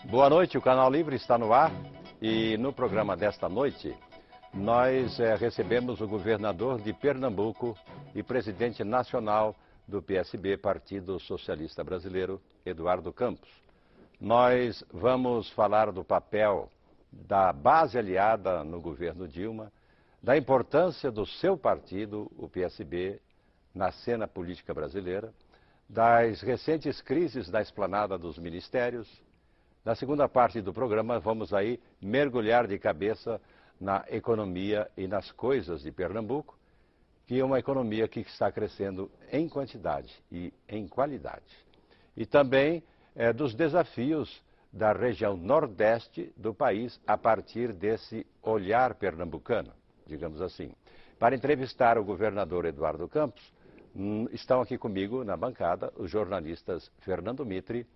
Boa noite, o Canal Livre está no ar e no programa desta noite nós recebemos o governador de Pernambuco e presidente nacional do PSB, Partido Socialista Brasileiro, Eduardo Campos. Nós vamos falar do papel da base aliada no governo Dilma, da importância do seu partido, o PSB, na cena política brasileira, das recentes crises da esplanada dos ministérios. Na segunda parte do programa, vamos aí mergulhar de cabeça na economia e nas coisas de Pernambuco, que é uma economia que está crescendo em quantidade e em qualidade. E também dos desafios da região nordeste do país a partir desse olhar pernambucano, digamos assim. Para entrevistar o governador Eduardo Campos, estão aqui comigo na bancada os jornalistas Fernando Mitre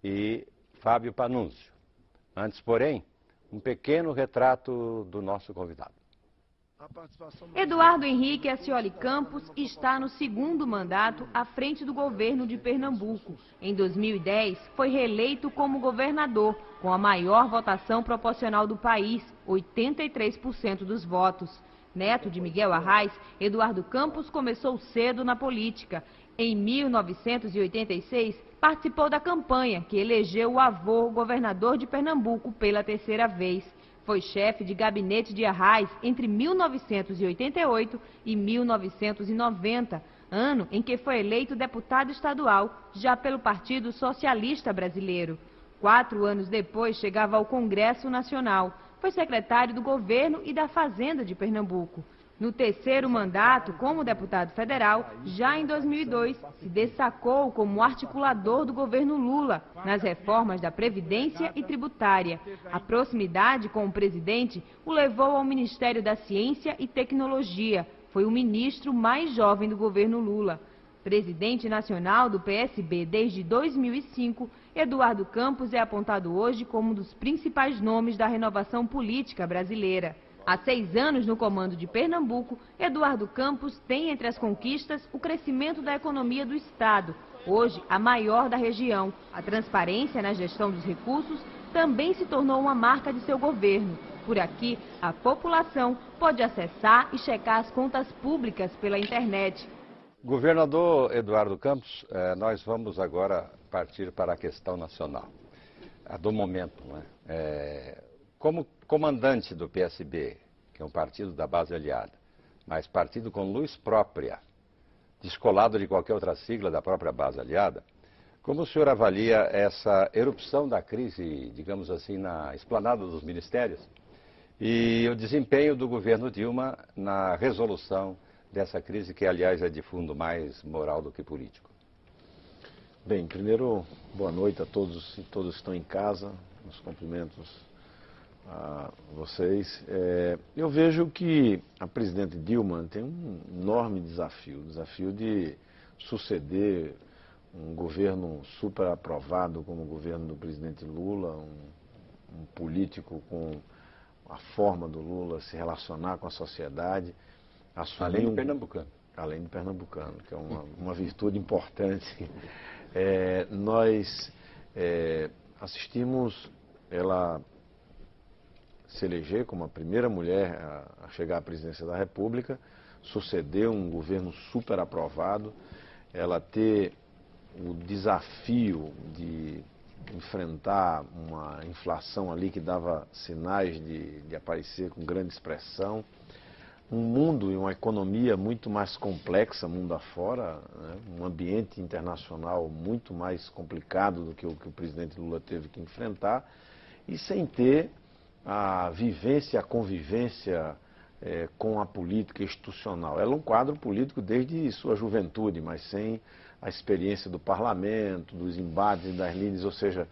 e Fábio Panunzio. Antes, porém, um pequeno retrato do nosso convidado. Eduardo Henrique Ascioli Campos está no segundo mandato à frente do governo de Pernambuco. Em 2010, foi reeleito como governador, com a maior votação proporcional do país, 83% dos votos. Neto de Miguel Arraes, Eduardo Campos começou cedo na política. Em 1986, participou da campanha que elegeu o avô governador de Pernambuco pela terceira vez. Foi chefe de gabinete de Arraes entre 1988 e 1990, ano em que foi eleito deputado estadual, já pelo Partido Socialista Brasileiro. 4 anos depois, chegava ao Congresso Nacional. Foi secretário do Governo e da Fazenda de Pernambuco. No terceiro mandato, como deputado federal, já em 2002, se destacou como articulador do governo Lula nas reformas da Previdência e tributária. A proximidade com o presidente o levou ao Ministério da Ciência e Tecnologia. Foi o ministro mais jovem do governo Lula. Presidente nacional do PSB desde 2005, Eduardo Campos é apontado hoje como um dos principais nomes da renovação política brasileira. Há 6 anos no comando de Pernambuco, Eduardo Campos tem entre as conquistas o crescimento da economia do estado, hoje a maior da região. A transparência na gestão dos recursos também se tornou uma marca de seu governo. Por aqui, a população pode acessar e checar as contas públicas pela internet. Governador Eduardo Campos, nós vamos agora partir para a questão nacional, a do momento, né? Como comandante do PSB, que é um partido da base aliada, mas partido com luz própria, descolado de qualquer outra sigla da própria base aliada, como o senhor avalia essa erupção da crise, digamos assim, na esplanada dos ministérios e o desempenho do governo Dilma na resolução dessa crise, que aliás é de fundo mais moral do que político? Bem, primeiro, boa noite a todos e todas que estão em casa, meus cumprimentos a vocês. Eu vejo que a presidente Dilma tem um enorme desafio, o desafio de suceder um governo super aprovado como o governo do presidente Lula, um político com a forma do Lula se relacionar com a sociedade. Além de pernambucano. Além de pernambucano, que é uma virtude importante. Nós assistimos ela se eleger como a primeira mulher a chegar à presidência da República, suceder um governo super aprovado, ela ter o desafio de enfrentar uma inflação ali que dava sinais de aparecer com grande expressão, um mundo e uma economia muito mais complexa, mundo afora, né? Um ambiente internacional muito mais complicado do que o presidente Lula teve que enfrentar, e sem ter a vivência, a convivência com a política institucional. Ela é um quadro político desde sua juventude, mas sem a experiência do parlamento, dos embates e das linhas. Ou seja,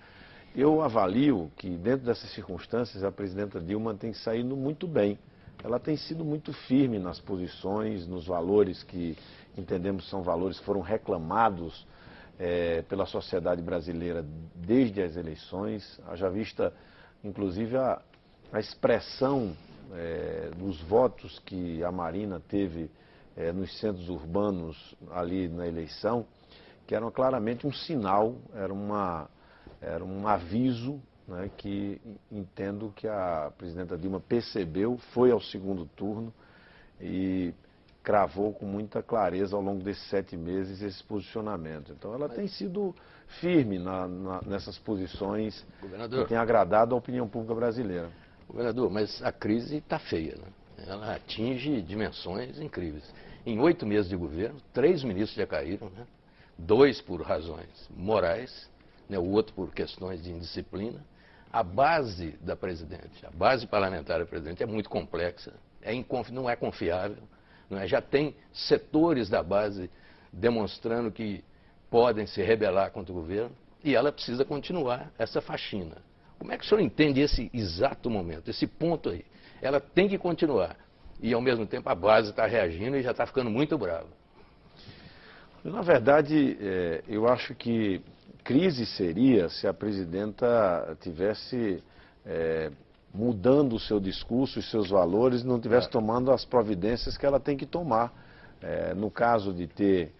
eu avalio que dentro dessas circunstâncias a presidenta Dilma tem saído muito bem. Ela tem sido muito firme nas posições, nos valores que entendemos são valores que foram reclamados pela sociedade brasileira desde as eleições. Haja vista, inclusive, a expressão dos votos que a Marina teve nos centros urbanos ali na eleição, que eram claramente um sinal, era um aviso né, que entendo que a presidenta Dilma percebeu, foi ao segundo turno e cravou com muita clareza ao longo desses 7 meses esse posicionamento. Então ela tem sido firme nessas posições que tem agradado a opinião pública brasileira. Governador, mas a crise está feia, né? Ela atinge dimensões incríveis. Em 8 meses de governo, 3 ministros já caíram, né? 2 por razões morais, né? O outro por questões de indisciplina. A base da presidente, a base parlamentar da presidente é muito complexa, não é confiável. Já tem setores da base demonstrando que podem se rebelar contra o governo e ela precisa continuar essa faxina. Como é que o senhor entende esse exato momento, esse ponto aí? Ela tem que continuar e, ao mesmo tempo, a base está reagindo e já está ficando muito brava. Na verdade, eu acho que crise seria se a presidenta tivesse mudando o seu discurso, os seus valores, não estivesse tomando as providências que ela tem que tomar. No caso de ter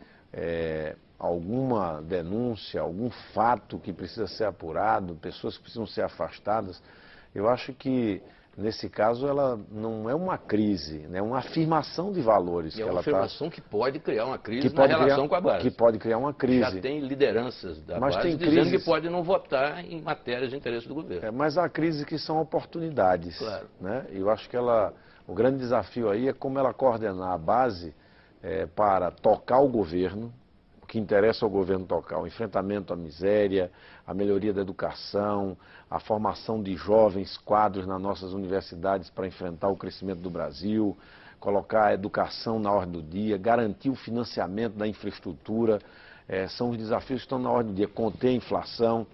alguma denúncia, algum fato que precisa ser apurado, pessoas que precisam ser afastadas, eu acho que, nesse caso, ela não é uma crise, né? É uma afirmação de valores. E é uma afirmação que pode criar uma crise na relação com a base. Que pode criar uma crise. Já tem lideranças da base dizendo que pode não votar em matérias de interesse do governo. Mas há crises que são oportunidades. Claro. Né? Eu acho que o grande desafio aí é como ela coordenar a base para tocar o governo, o que interessa ao governo tocar, o enfrentamento à miséria, a melhoria da educação, a formação de jovens quadros nas nossas universidades para enfrentar o crescimento do Brasil, colocar a educação na ordem do dia, garantir o financiamento da infraestrutura, são os desafios que estão na ordem do dia, conter a inflação,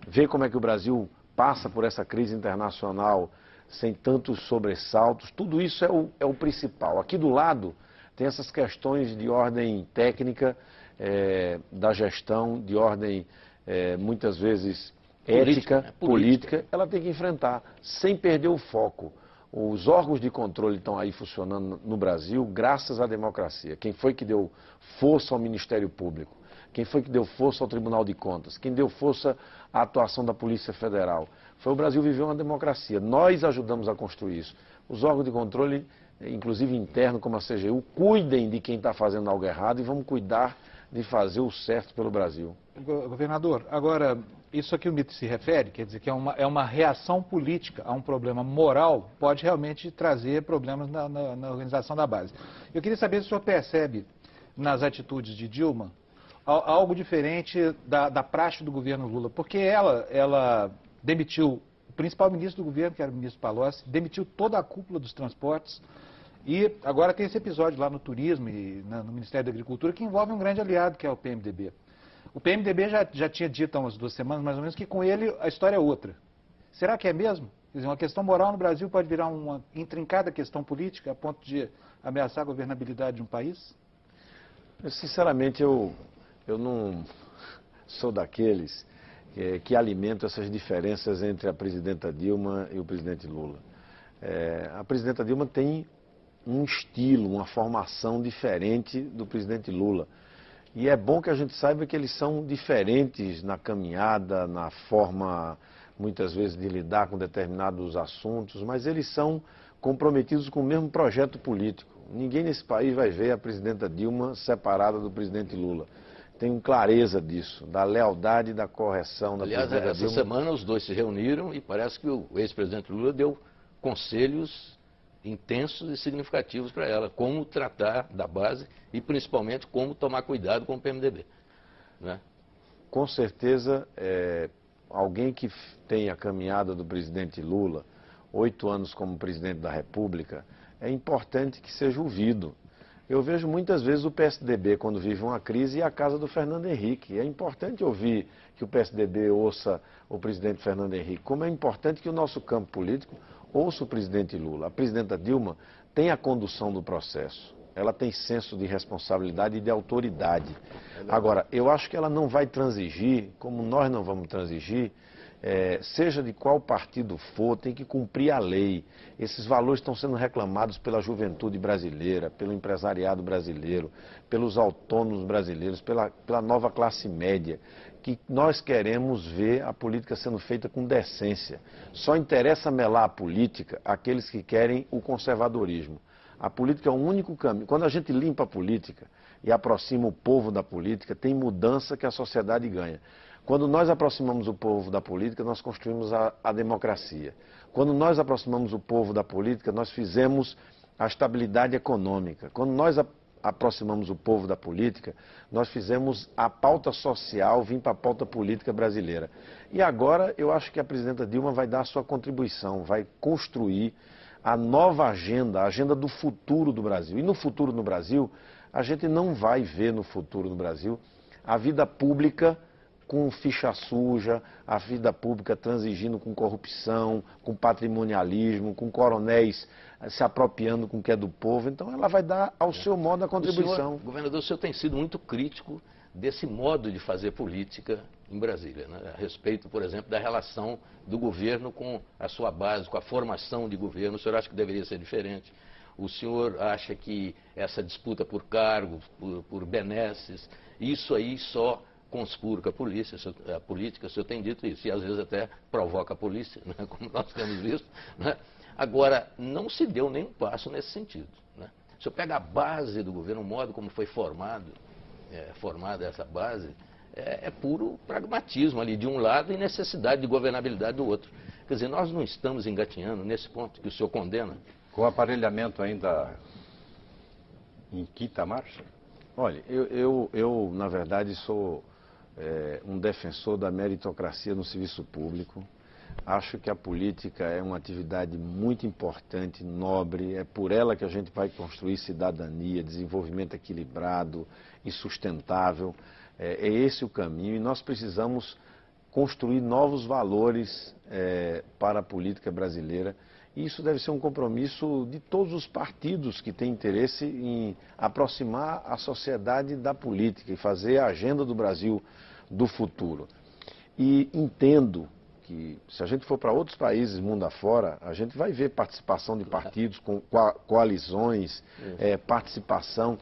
ver como é que o Brasil passa por essa crise internacional sem tantos sobressaltos, tudo isso é o principal. Aqui do lado tem essas questões de ordem técnica, da gestão, de ordem muitas vezes ética, política, ela tem que enfrentar, sem perder o foco. Os órgãos de controle estão aí funcionando no Brasil graças à democracia. Quem foi que deu força ao Ministério Público? Quem foi que deu força ao Tribunal de Contas? Quem deu força à atuação da Polícia Federal? Foi o Brasil viver uma democracia. Nós ajudamos a construir isso. Os órgãos de controle, inclusive interno, como a CGU, cuidem de quem está fazendo algo errado e vamos cuidar de fazer o certo pelo Brasil. Governador, agora, isso aqui o mito se refere, quer dizer que é uma reação política a um problema moral, pode realmente trazer problemas na organização da base. Eu queria saber se o senhor percebe nas atitudes de Dilma algo diferente da praxe do governo Lula, porque ela demitiu o principal ministro do governo, que era o ministro Palocci, demitiu toda a cúpula dos transportes. E agora tem esse episódio lá no turismo e no Ministério da Agricultura que envolve um grande aliado, que é o PMDB. O PMDB já tinha dito há umas 2 semanas, mais ou menos, que com ele a história é outra. Será que é mesmo? Quer dizer, uma questão moral no Brasil pode virar uma intrincada questão política a ponto de ameaçar a governabilidade de um país? Sinceramente, eu não sou daqueles que alimentam essas diferenças entre a presidenta Dilma e o presidente Lula. A presidenta Dilma tem um estilo, uma formação diferente do presidente Lula. E é bom que a gente saiba que eles são diferentes na caminhada, na forma, muitas vezes, de lidar com determinados assuntos, mas eles são comprometidos com o mesmo projeto político. Ninguém nesse país vai ver a presidenta Dilma separada do presidente Lula. Tenho clareza disso, da lealdade e da correção da presidenta Dilma. Aliás, essa semana os dois se reuniram e parece que o ex-presidente Lula deu conselhos intensos e significativos para ela, como tratar da base e principalmente como tomar cuidado com o PMDB. Né? Com certeza, alguém que tem a caminhada do presidente Lula, 8 anos como presidente da República, é importante que seja ouvido. Eu vejo muitas vezes o PSDB, quando vive uma crise, e a casa do Fernando Henrique. É importante ouvir que o PSDB ouça o presidente Fernando Henrique, como é importante que o nosso campo político ouça o presidente Lula. A presidenta Dilma tem a condução do processo. Ela tem senso de responsabilidade e de autoridade. Agora, eu acho que ela não vai transigir, como nós não vamos transigir, seja de qual partido for, tem que cumprir a lei. Esses valores estão sendo reclamados pela juventude brasileira, pelo empresariado brasileiro, pelos autônomos brasileiros, pela nova classe média, que nós queremos ver a política sendo feita com decência. Só interessa melar a política àqueles que querem o conservadorismo. A política é o único caminho. Quando a gente limpa a política e aproxima o povo da política, tem mudança que a sociedade ganha. Quando nós aproximamos o povo da política, nós construímos a democracia. Quando nós aproximamos o povo da política, nós fizemos a estabilidade econômica. Quando nós aproximamos o povo da política, nós fizemos a pauta social vir para a pauta política brasileira. E agora eu acho que a presidenta Dilma vai dar a sua contribuição, vai construir a nova agenda, a agenda do futuro do Brasil. E no futuro no Brasil, a gente não vai ver no futuro no Brasil a vida pública com ficha suja, a vida pública transigindo com corrupção, com patrimonialismo, com coronéis se apropriando com o que é do povo. Então ela vai dar ao seu modo a contribuição. Governador, o senhor tem sido muito crítico desse modo de fazer política em Brasília, né? A respeito, por exemplo, da relação do governo com a sua base, com a formação de governo. O senhor acha que deveria ser diferente? O senhor acha que essa disputa por cargos, por benesses, isso aí só conspura com a política, o senhor tem dito isso, e às vezes até provoca a polícia, né, como nós temos visto, né? Agora, não se deu nenhum passo nesse sentido, né? O senhor pega a base do governo, o modo como foi formada essa base, é puro pragmatismo ali de um lado e necessidade de governabilidade do outro. Quer dizer, nós não estamos engatinhando nesse ponto que o senhor condena. Com o aparelhamento ainda em quinta marcha? Olha, eu na verdade, sou um defensor da meritocracia no serviço público. Acho que a política é uma atividade muito importante, nobre. É por ela que a gente vai construir cidadania, desenvolvimento equilibrado e sustentável. É esse o caminho e nós precisamos construir novos valores para a política brasileira. E isso deve ser um compromisso de todos os partidos que têm interesse em aproximar a sociedade da política e fazer a agenda do Brasil do futuro. E entendo que, se a gente for para outros países, mundo afora, a gente vai ver participação de partidos, com coalizões, participação,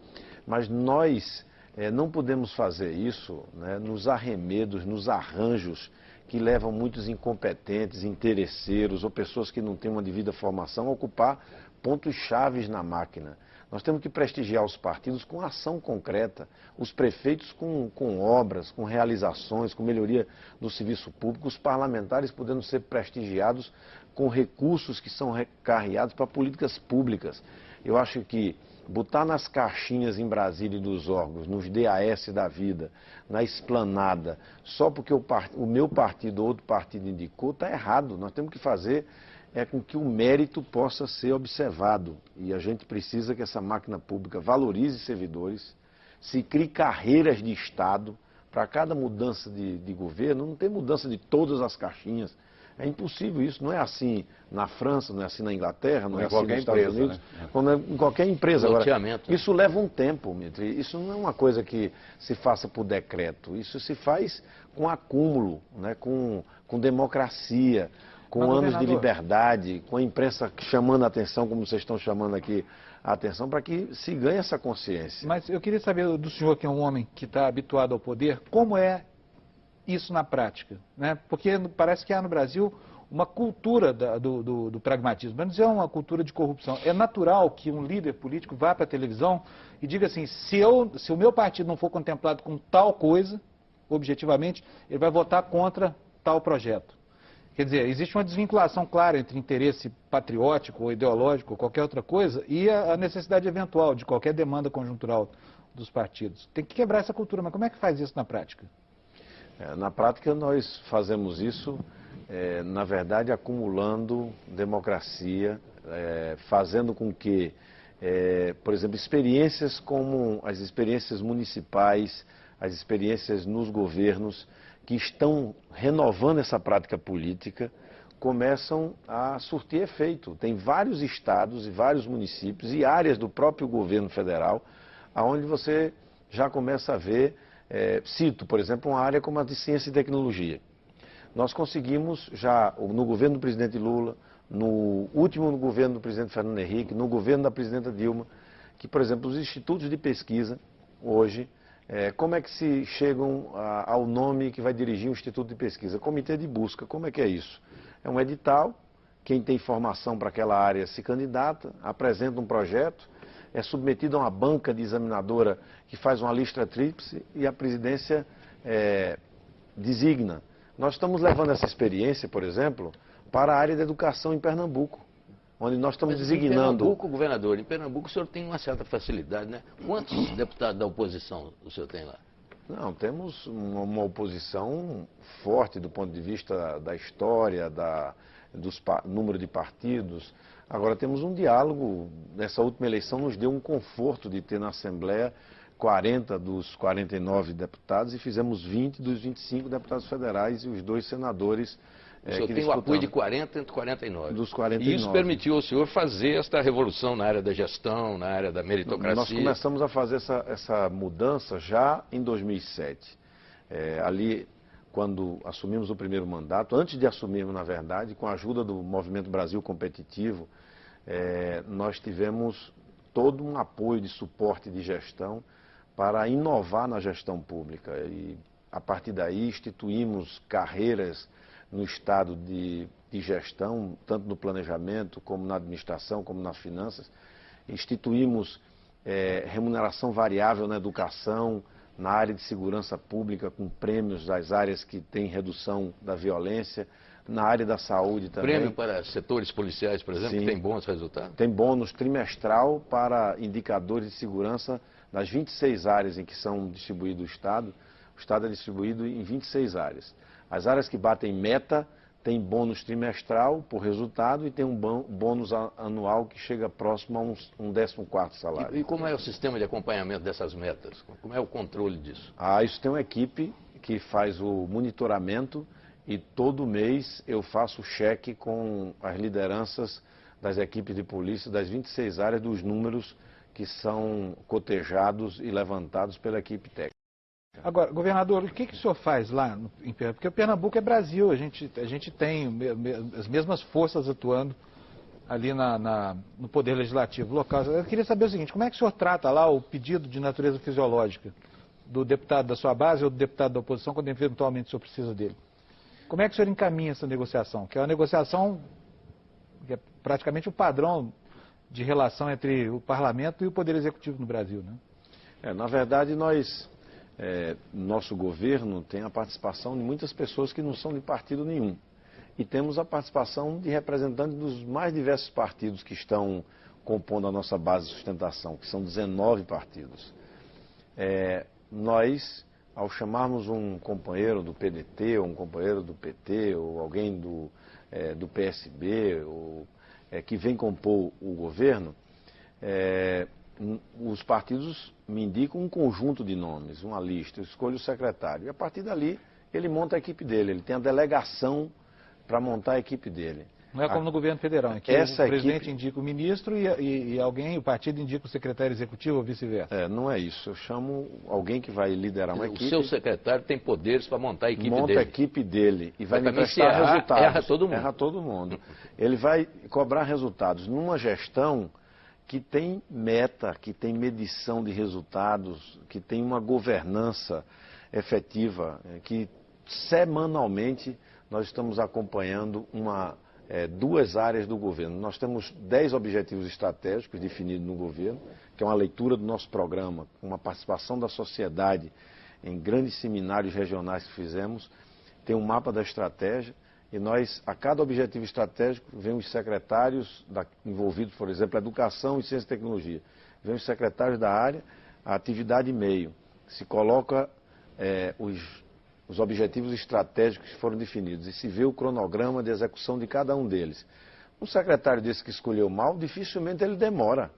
mas nós não podemos fazer isso, né, nos arremedos, nos arranjos que levam muitos incompetentes, interesseiros ou pessoas que não têm uma devida formação a ocupar pontos chaves na máquina. Nós temos que prestigiar os partidos com ação concreta, os prefeitos com obras, com realizações, com melhoria do serviço público, os parlamentares podendo ser prestigiados com recursos que são recarreados para políticas públicas. Eu acho que botar nas caixinhas em Brasília e dos órgãos, nos DAS da vida, na esplanada, só porque o meu partido ou outro partido indicou, está errado. Nós temos que fazer com que o mérito possa ser observado. E a gente precisa que essa máquina pública valorize servidores, se crie carreiras de Estado. Para cada mudança de governo, não tem mudança de todas as caixinhas. É impossível isso, não é assim na França, não é assim na Inglaterra, não é assim nos Estados Unidos, né? Em qualquer empresa. Agora, isso leva um tempo, Mitri. Isso não é uma coisa que se faça por decreto, isso se faz com acúmulo, né? com democracia, com anos de liberdade, com a imprensa chamando a atenção, como vocês estão chamando aqui a atenção, para que se ganhe essa consciência. Mas eu queria saber do senhor, que é um homem que está habituado ao poder, como é isso na prática, né? Porque parece que há no Brasil uma cultura do pragmatismo, mas não é uma cultura de corrupção. É natural que um líder político vá para a televisão e diga assim, se o meu partido não for contemplado com tal coisa, objetivamente, ele vai votar contra tal projeto. Quer dizer, existe uma desvinculação clara entre interesse patriótico ou ideológico ou qualquer outra coisa e a necessidade eventual de qualquer demanda conjuntural dos partidos. Tem que quebrar essa cultura, mas como é que faz isso na prática? Na prática, nós fazemos isso, na verdade, acumulando democracia, fazendo com que, por exemplo, experiências como as experiências municipais, as experiências nos governos, que estão renovando essa prática política, começam a surtir efeito. Tem vários estados e vários municípios e áreas do próprio governo federal, onde você já começa a ver, cito, por exemplo, uma área como a de ciência e tecnologia. Nós conseguimos já, no governo do presidente Lula, no último governo do presidente Fernando Henrique, no governo da presidenta Dilma, que, por exemplo, os institutos de pesquisa, hoje, Como é que se chegam ao nome que vai dirigir o Instituto de Pesquisa? Comitê de busca. Como é que é isso? É um edital, quem tem formação para aquela área se candidata, apresenta um projeto, é submetido a uma banca de examinadora que faz uma lista tríplice e a presidência designa. Nós estamos levando essa experiência, por exemplo, para a área da educação em Pernambuco, onde nós estamos designando... Em Pernambuco, governador, em Pernambuco o senhor tem uma certa facilidade, né? Quantos deputados da oposição o senhor tem lá? Não, temos uma oposição forte do ponto de vista da história, número de partidos. Agora temos um diálogo, nessa última eleição nos deu um conforto de ter na Assembleia 40 dos 49 deputados e fizemos 20 dos 25 deputados federais e os 2 senadores. O senhor tem o apoio de 40 entre 49. Dos 49. E isso permitiu ao senhor fazer esta revolução na área da gestão, na área da meritocracia. Nós começamos a fazer essa mudança já em 2007. Ali, quando assumimos o primeiro mandato, antes de assumirmos, na verdade, com a ajuda do Movimento Brasil Competitivo, nós tivemos todo um apoio de suporte de gestão para inovar na gestão pública. E, a partir daí, instituímos carreiras no estado de gestão, tanto no planejamento, como na administração, como nas finanças. Instituímos remuneração variável na educação, na área de segurança pública, com prêmios das áreas que têm redução da violência, na área da saúde também. Prêmio para setores policiais, por exemplo, Sim, que tem bons resultados? Tem bônus trimestral para indicadores de segurança nas 26 áreas em que são distribuídos o Estado. O Estado é distribuído em 26 áreas. As áreas que batem meta têm bônus trimestral por resultado e tem um bônus anual que chega próximo a um 14º salário. E como é o sistema de acompanhamento dessas metas? Como é o controle disso? Isso tem uma equipe que faz o monitoramento e todo mês eu faço cheque com as lideranças das equipes de polícia das 26 áreas dos números que são cotejados e levantados pela equipe técnica. Agora, governador, o que o senhor faz lá em Pernambuco? Porque o Pernambuco é Brasil, a gente tem as mesmas forças atuando ali no Poder Legislativo local. Eu queria saber o seguinte, como é que o senhor trata lá o pedido de natureza fisiológica do deputado da sua base ou do deputado da oposição, quando eventualmente o senhor precisa dele? Como é que o senhor encaminha essa negociação? Que é uma negociação que é praticamente o padrão de relação entre o parlamento e o Poder Executivo no Brasil, né? Na verdade, nosso governo tem a participação de muitas pessoas que não são de partido nenhum. E temos a participação de representantes dos mais diversos partidos que estão compondo a nossa base de sustentação, que são 19 partidos. Nós, ao chamarmos um companheiro do PDT, ou um companheiro do PT, ou alguém do PSB, que vem compor o governo, os partidos me indicam um conjunto de nomes, uma lista, eu escolho o secretário. E a partir dali, ele monta a equipe dele, ele tem a delegação para montar a equipe dele. Não é como no governo federal, em que o presidente indica o ministro e o partido indica o secretário executivo ou vice-versa. Não é isso, eu chamo alguém que vai liderar uma equipe. O seu secretário tem poderes para montar a equipe dele. Monta a equipe dele e vai me prestar resultados. Erra todo mundo. Erra todo mundo. Ele vai cobrar resultados numa gestão que tem meta, que tem medição de resultados, que tem uma governança efetiva, que semanalmente nós estamos acompanhando duas áreas do governo. Nós temos 10 objetivos estratégicos definidos no governo, que é uma leitura do nosso programa, uma participação da sociedade em grandes seminários regionais que fizemos, tem um mapa da estratégia, e nós, a cada objetivo estratégico, vem os secretários envolvidos, por exemplo, educação e ciência e tecnologia. Vem os secretários da área, a atividade e meio. Se coloca os objetivos estratégicos que foram definidos e se vê o cronograma de execução de cada um deles. Um secretário desse que escolheu mal, dificilmente ele demora.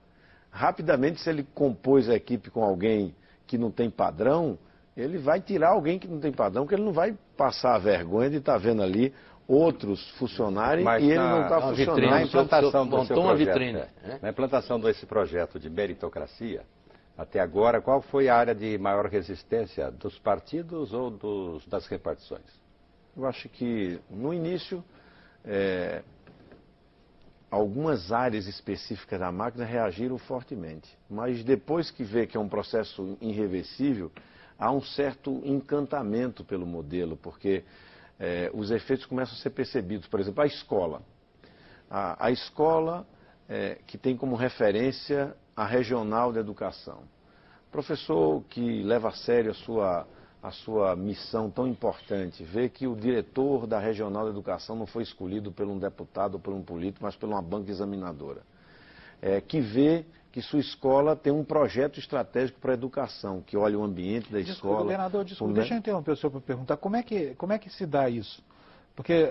Rapidamente, se ele compôs a equipe com alguém que não tem padrão, ele vai tirar alguém que não tem padrão, porque ele não vai passar a vergonha de estar vendo ali outros funcionarem e ele não está funcionando. Na implantação do seu projeto, vitrine, na implantação desse projeto de meritocracia, até agora, qual foi a área de maior resistência dos partidos ou das repartições? Eu acho que, no início, algumas áreas específicas da máquina reagiram fortemente. Mas depois que vê que é um processo irreversível, há um certo encantamento pelo modelo, porque os efeitos começam a ser percebidos. Por exemplo, a escola. A escola que tem como referência a regional de educação. Professor que leva a sério a sua missão tão importante, vê que o diretor da regional de educação não foi escolhido por um deputado ou por um político, mas por uma banca examinadora. Que vê que sua escola tem um projeto estratégico para a educação, que olha o ambiente da escola. Governador, deixa eu interromper o senhor para perguntar, como é que se dá isso? Porque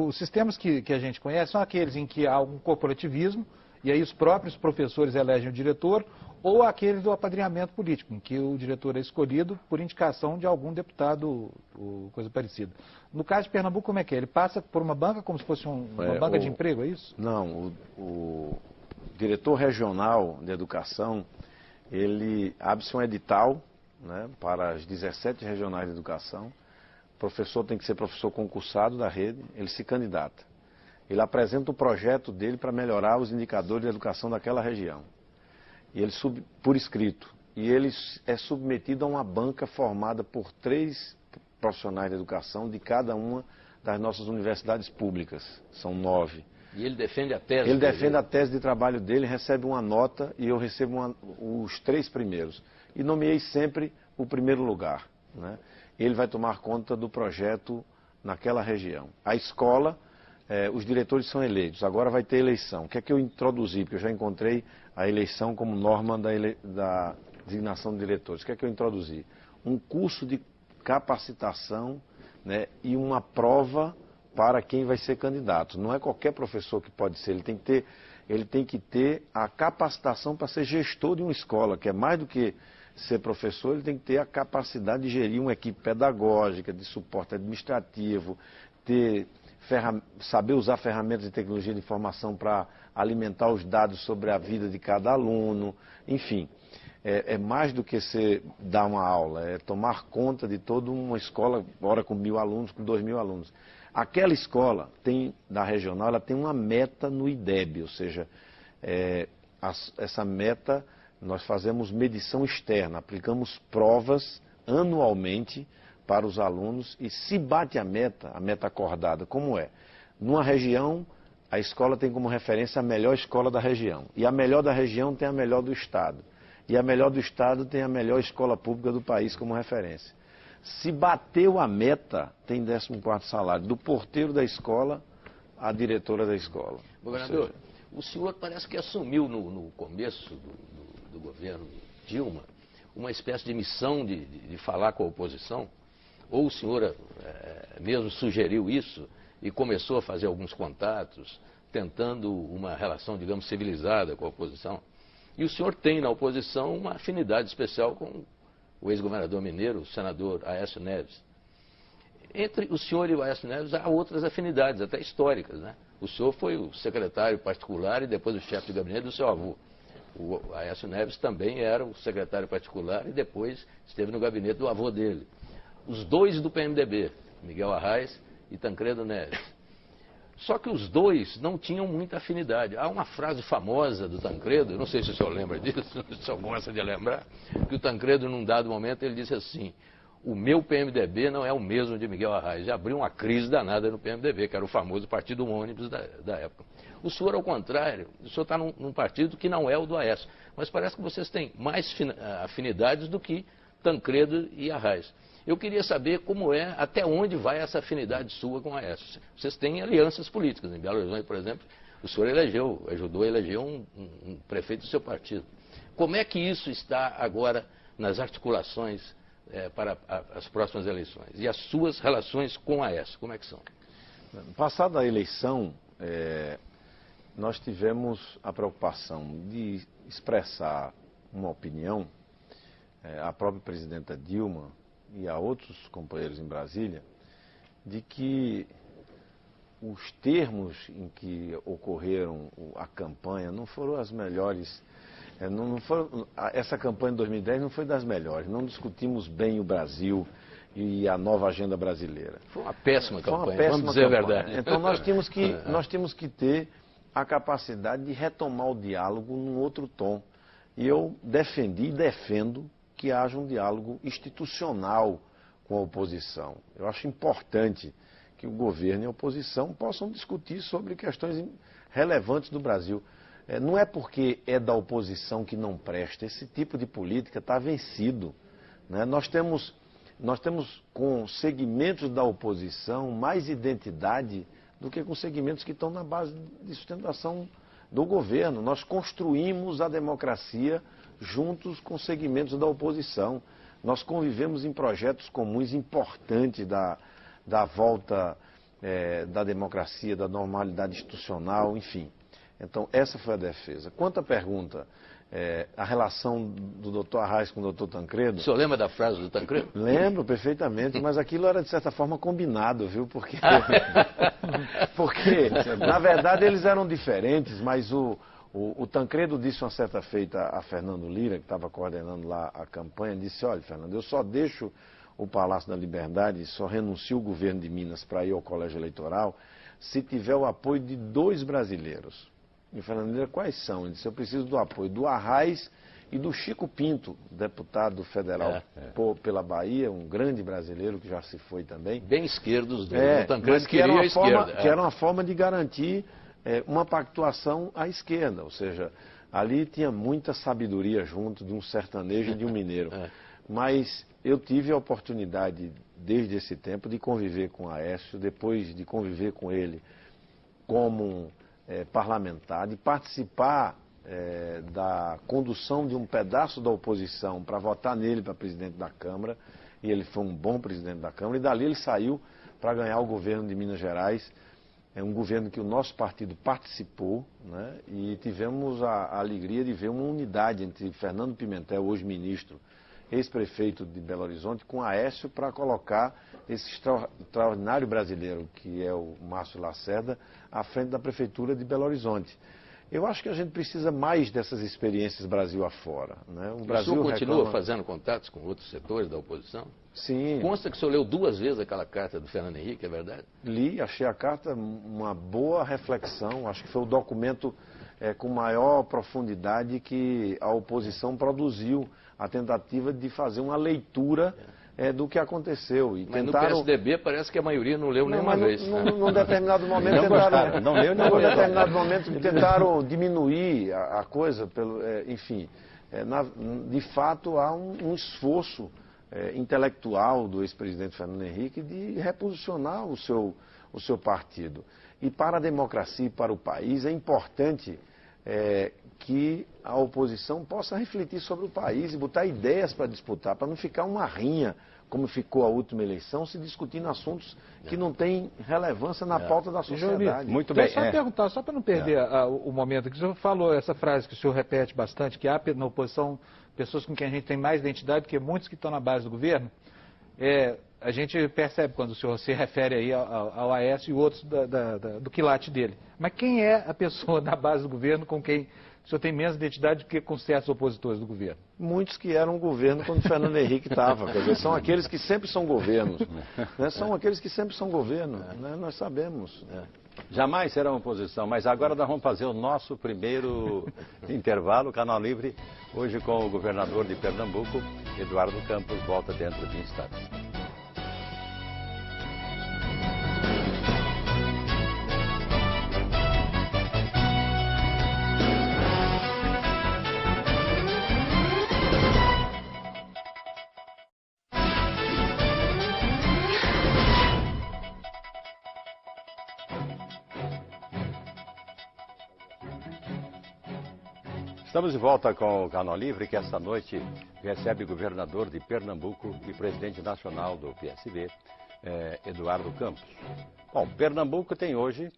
os sistemas que a gente conhece são aqueles em que há um corporativismo, e aí os próprios professores elegem o diretor, ou aquele do apadrinhamento político, em que o diretor é escolhido por indicação de algum deputado ou coisa parecida. No caso de Pernambuco, como é que é? Ele passa por uma banca como se fosse uma banca de emprego, é isso? Não, o diretor regional de educação, ele abre-se um edital, né, para as 17 regionais de educação. O professor tem que ser professor concursado da rede, ele se candidata. Ele apresenta o projeto dele para melhorar os indicadores de educação daquela região. E ele por escrito. E ele é submetido a uma banca formada por 3 profissionais de educação de cada uma das nossas universidades públicas. São 9. E ele defende a tese? Ele defende a tese de trabalho dele, recebe uma nota e eu recebo os 3 primeiros. E nomeei sempre o primeiro lugar, né? Ele vai tomar conta do projeto naquela região. A escola, os diretores são eleitos. Agora vai ter eleição. O que é que eu introduzi? Porque eu já encontrei a eleição como norma da designação de diretores. O que é que eu introduzi? Um curso de capacitação, né, e uma prova para quem vai ser candidato. Não é qualquer professor que pode ser. Ele tem que ter a capacitação para ser gestor de uma escola, que é mais do que ser professor. Ele tem que ter a capacidade de gerir uma equipe pedagógica, de suporte administrativo, saber usar ferramentas de tecnologia de informação para alimentar os dados sobre a vida de cada aluno. Enfim, é mais do que dar uma aula, é tomar conta de toda uma escola, ora com 1.000 alunos, com 2.000 alunos. Aquela escola da regional, ela tem uma meta no IDEB, ou seja, essa meta nós fazemos medição externa, aplicamos provas anualmente para os alunos e se bate a meta acordada, como é? Numa região, a escola tem como referência a melhor escola da região. E a melhor da região tem a melhor do estado. E a melhor do estado tem a melhor escola pública do país como referência. Se bateu a meta, tem 14º salário. Do porteiro da escola à diretora da escola. Governador, o senhor parece que assumiu no começo do governo Dilma uma espécie de missão de falar com a oposição. Ou o senhor mesmo sugeriu isso e começou a fazer alguns contatos, tentando uma relação, digamos, civilizada com a oposição. E o senhor tem na oposição uma afinidade especial com o ex-governador mineiro, o senador Aécio Neves. Entre o senhor e o Aécio Neves há outras afinidades, até históricas, né? O senhor foi o secretário particular e depois o chefe de gabinete do seu avô. O Aécio Neves também era o secretário particular e depois esteve no gabinete do avô dele. Os dois do PMDB, Miguel Arraes e Tancredo Neves. Só que os dois não tinham muita afinidade. Há uma frase famosa do Tancredo, eu não sei se o senhor lembra disso, se o senhor gosta de lembrar, que o Tancredo, num dado momento, ele disse assim: o meu PMDB não é o mesmo de Miguel Arraes. E abriu uma crise danada no PMDB, que era o famoso partido ônibus da época. O senhor, ao contrário, o senhor está num partido que não é o do Aécio, mas parece que vocês têm mais afinidades do que Tancredo e Arraes. Eu queria saber como até onde vai essa afinidade sua com a Aécio. Vocês têm alianças políticas. Em Belo Horizonte, por exemplo, o senhor ajudou a eleger um prefeito do seu partido. Como é que isso está agora nas articulações para as próximas eleições? E as suas relações com a Aécio, como é que são? Passada a eleição, nós tivemos a preocupação de expressar uma opinião, a própria presidenta Dilma e a outros companheiros em Brasília, de que os termos em que ocorreram a campanha não foram as melhores. Essa campanha de 2010 não foi das melhores. Não discutimos bem o Brasil e a nova agenda brasileira. Foi uma péssima campanha, vamos dizer a verdade. Então nós temos que ter a capacidade de retomar o diálogo num outro tom. E eu defendi e defendo que haja um diálogo institucional com a oposição. Eu acho importante que o governo e a oposição possam discutir sobre questões relevantes do Brasil. Não é porque é da oposição que não presta, esse tipo de política está vencido, né? Nós temos com segmentos da oposição mais identidade do que com segmentos que estão na base de sustentação do governo. Nós construímos a democracia juntos com segmentos da oposição. Nós convivemos em projetos comuns importantes da volta da democracia, da normalidade institucional, enfim. Então, essa foi a defesa. Quanto à pergunta, a relação do doutor Arraes com o doutor Tancredo... O senhor lembra da frase do Tancredo? Lembro perfeitamente, mas aquilo era, de certa forma, combinado, viu? Porque, na verdade, eles eram diferentes, mas o Tancredo disse uma certa feita a Fernando Lira, que estava coordenando lá a campanha, disse: olha, Fernando, eu só deixo o Palácio da Liberdade, só renuncio o governo de Minas para ir ao colégio eleitoral, se tiver o apoio de 2 brasileiros. E o Fernando Lira, quais são? Ele disse: eu preciso do apoio do Arraes e do Chico Pinto, deputado federal pela Bahia, um grande brasileiro que já se foi também. Bem esquerdos do Tancredo, mas que era uma esquerda. Que era uma forma de garantir uma pactuação à esquerda, ou seja, ali tinha muita sabedoria junto de um sertanejo e de um mineiro. Mas eu tive a oportunidade, desde esse tempo, de conviver com Aécio, depois de conviver com ele como parlamentar, de participar da condução de um pedaço da oposição para votar nele para presidente da Câmara, e ele foi um bom presidente da Câmara, e dali ele saiu para ganhar o governo de Minas Gerais. É um governo que o nosso partido participou, né? E tivemos a alegria de ver uma unidade entre Fernando Pimentel, hoje ministro, ex-prefeito de Belo Horizonte, com Aécio, para colocar esse extraordinário brasileiro, que é o Márcio Lacerda, à frente da prefeitura de Belo Horizonte. Eu acho que a gente precisa mais dessas experiências Brasil afora, né? O senhor continua fazendo contatos com outros setores da oposição? Sim. Consta que o senhor leu 2 vezes aquela carta do Fernando Henrique, é verdade? Li, achei a carta uma boa reflexão, acho que foi o documento com maior profundidade que a oposição produziu, a tentativa de fazer uma leitura do que aconteceu. E mas tentaram... no PSDB parece que a maioria não leu nenhuma vez. Num determinado momento tentaram diminuir a coisa, enfim. De fato, há um esforço intelectual do ex-presidente Fernando Henrique de reposicionar o seu partido. E para a democracia e para o país é importante que a oposição possa refletir sobre o país e botar ideias para disputar, para não ficar uma rinha, como ficou a última eleição, se discutindo assuntos que não têm relevância na pauta da sociedade. Muito bem. Só perguntar, só para não perder o momento, que o senhor falou essa frase que o senhor repete bastante, que há na oposição pessoas com quem a gente tem mais identidade que muitos que estão na base do governo. A gente percebe quando o senhor se refere aí ao Aécio e outros do quilate dele. Mas quem é a pessoa da base do governo com quem o senhor tem menos identidade do que com certos opositores do governo? Muitos que eram governo quando Fernando Henrique estava. Quer dizer, são aqueles que sempre são governos. Né? São aqueles que sempre são governo. Né? Nós sabemos. Jamais será uma oposição, mas agora nós vamos fazer o nosso primeiro intervalo, Canal Livre, hoje com o governador de Pernambuco, Eduardo Campos, volta dentro de instantes. Estamos de volta com o Canal Livre, que esta noite recebe o governador de Pernambuco e presidente nacional do PSB, Eduardo Campos. Bom, Pernambuco tem hoje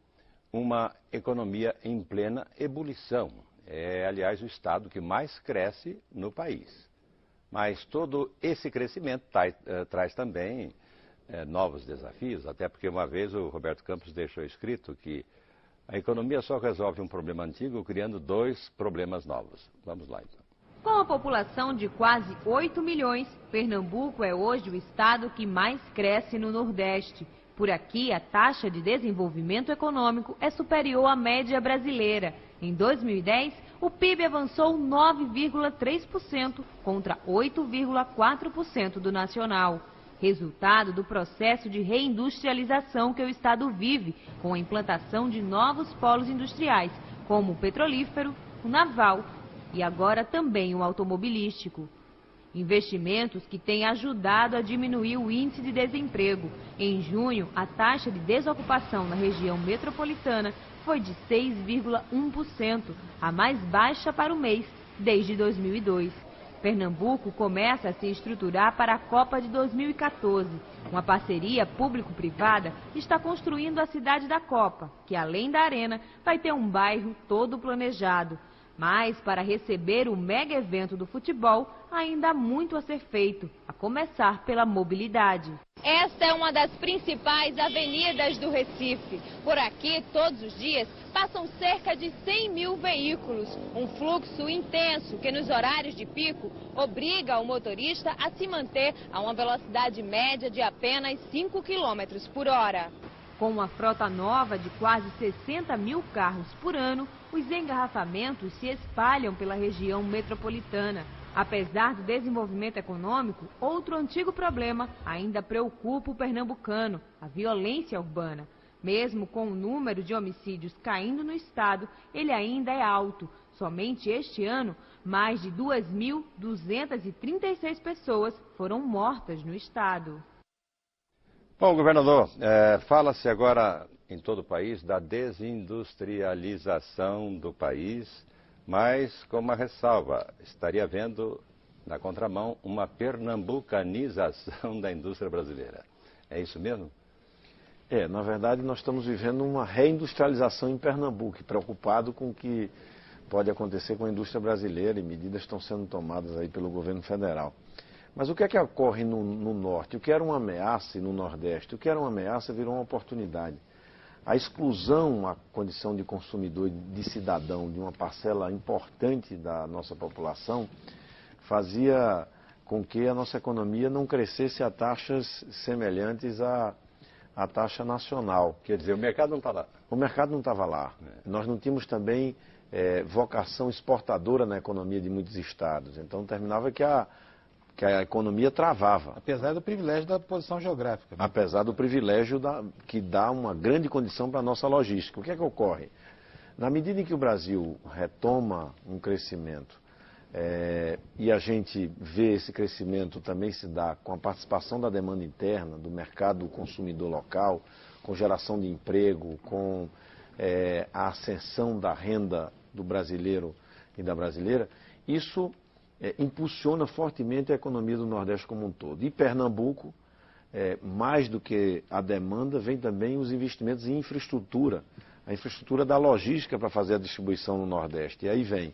uma economia em plena ebulição. É, aliás, o estado que mais cresce no país. Mas todo esse crescimento traz também novos desafios, até porque uma vez o Roberto Campos deixou escrito que a economia só resolve um problema antigo criando 2 problemas novos. Vamos lá, então. Com a população de quase 8 milhões, Pernambuco é hoje o estado que mais cresce no Nordeste. Por aqui, a taxa de desenvolvimento econômico é superior à média brasileira. Em 2010, o PIB avançou 9,3% contra 8,4% do nacional. Resultado do processo de reindustrialização que o Estado vive, com a implantação de novos polos industriais, como o petrolífero, o naval e agora também o automobilístico. Investimentos que têm ajudado a diminuir o índice de desemprego. Em junho, a taxa de desocupação na região metropolitana foi de 6,1%, a mais baixa para o mês desde 2002. Pernambuco começa a se estruturar para a Copa de 2014. Uma parceria público-privada está construindo a cidade da Copa, que além da arena vai ter um bairro todo planejado. Mas para receber o mega evento do futebol, ainda há muito a ser feito, a começar pela mobilidade. Esta é uma das principais avenidas do Recife. Por aqui, todos os dias, passam cerca de 100 mil veículos. Um fluxo intenso que nos horários de pico obriga o motorista a se manter a uma velocidade média de apenas 5 km por hora. Com uma frota nova de quase 60 mil carros por ano, os engarrafamentos se espalham pela região metropolitana. Apesar do desenvolvimento econômico, outro antigo problema ainda preocupa o pernambucano, a violência urbana. Mesmo com o número de homicídios caindo no estado, ele ainda é alto. Somente este ano, mais de 2.236 pessoas foram mortas no estado. Bom, governador, fala-se agora em todo o país da desindustrialização do país, mas com uma ressalva, estaria havendo na contramão uma pernambucanização da indústria brasileira. É isso mesmo? Na verdade nós estamos vivendo uma reindustrialização em Pernambuco, preocupado com o que pode acontecer com a indústria brasileira e medidas estão sendo tomadas aí pelo governo federal. Mas o que é que ocorre no norte? O que era uma ameaça e no nordeste? O que era uma ameaça virou uma oportunidade. A exclusão, a condição de consumidor e de cidadão de uma parcela importante da nossa população fazia com que a nossa economia não crescesse a taxas semelhantes à taxa nacional. Quer dizer, o mercado não estava lá. O mercado não estava lá. Nós não tínhamos também vocação exportadora na economia de muitos estados. Então terminava que a economia travava. Apesar do privilégio da posição geográfica. Né? Apesar do privilégio que dá uma grande condição para a nossa logística. O que é que ocorre? Na medida em que o Brasil retoma um crescimento e a gente vê esse crescimento também se dar com a participação da demanda interna, do mercado consumidor local, com geração de emprego, com a ascensão da renda do brasileiro e da brasileira, isso impulsiona fortemente a economia do Nordeste como um todo. E Pernambuco, mais do que a demanda, vem também os investimentos em infraestrutura, a infraestrutura da logística para fazer a distribuição no Nordeste. E aí vem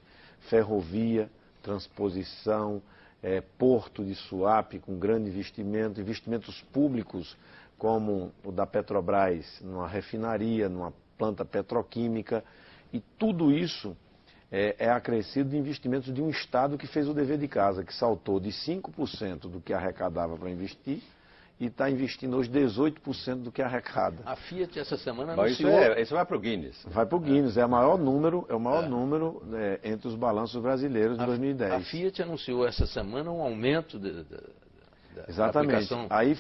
ferrovia, transposição, porto de Suape com grande investimento, investimentos públicos como o da Petrobras, numa refinaria, numa planta petroquímica, e tudo isso é acrescido de investimentos de um Estado que fez o dever de casa, que saltou de 5% do que arrecadava para investir e está investindo hoje 18% do que arrecada. A Fiat essa semana anunciou... Isso vai para o Guinness. Vai para o Guinness, é o maior número entre os balanços brasileiros de 2010. A Fiat anunciou essa semana um aumento da Exatamente. aplicação. Aí